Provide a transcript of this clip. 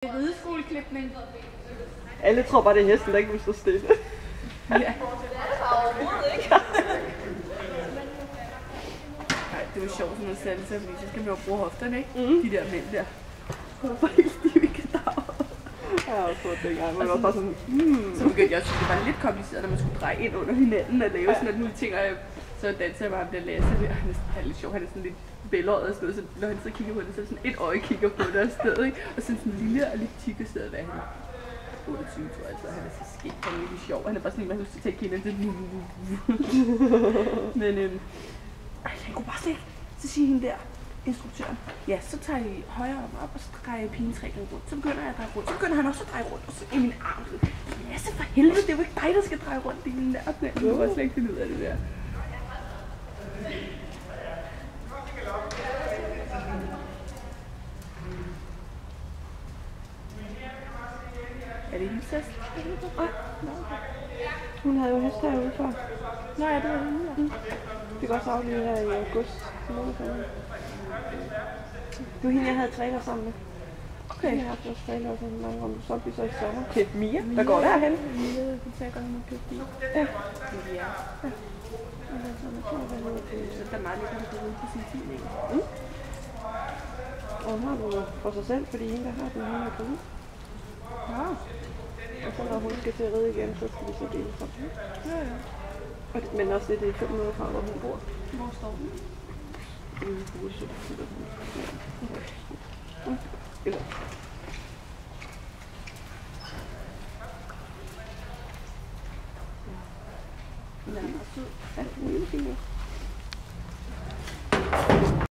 Rideskoleklipning. Alle tror bare, det er hesten, der ikke vil stå stille. Ja. Det er overhovedet ikke. Nej, det var sjovt sådan noget salsa, fordi så skal man jo bruge hofterne, ikke? Mm. De der mænd der. Det var helt stiv i kadaver. Jeg har også prøvet det engang, men det var bare sådan, Så begyndte jeg at synes, det var lidt kompliceret, når man skulle dreje ind under hinanden og lave sådan nogle ting, og så danser jeg bare ham der Lasse der. Han er lidt sjov, han er sådan lidt bælåret og sådan, så når han så kigger på det, så er det sådan et øje kigger på det og stedet, ikke? Og sådan en lille og lidt tykke sted, hvad han er. 28, tror jeg, så han er så skægt, han er virkelig sjov. Han er bare sådan en, man husker til at kende til. Men han kunne bare slet ikke. Så siger hende der, instruktøren, ja, så tager I højre arm op, og så drejer jeg pigen 3 gange rundt. Så begynder jeg at dreje rundt. Så begynder han også at dreje rundt, og så i min arm. Ja, så for helvede, det er jo ikke dig, der skal dreje rundt i min arm. Jeg kunne slet ikke finde ud af det der. Er det hendes hest? nej. Hun havde jo hest herude før. Nå ja, det var hende der. Vi fik også aflivet her i august. Det var hende, jeg havde træner sammen med. Okay. Jeg har haft vores træner også mange gange. Så vi så i sommer. Til Mia, der går derhen. Mia, hun sagde godt, at man købte den. Ja. Ja. Så der er meget lidt, at han kan på sin tid, ikke? Mm. Og hun har den for sig selv, fordi hende, der har den, hun er på ud. Ja. Og så når hun skal til at ride igen, så skal vi så dele fra den. Ja, ja. Men også det er 5 minutter fra, hvor hun bor. Hvor står den? Ude i Buresø.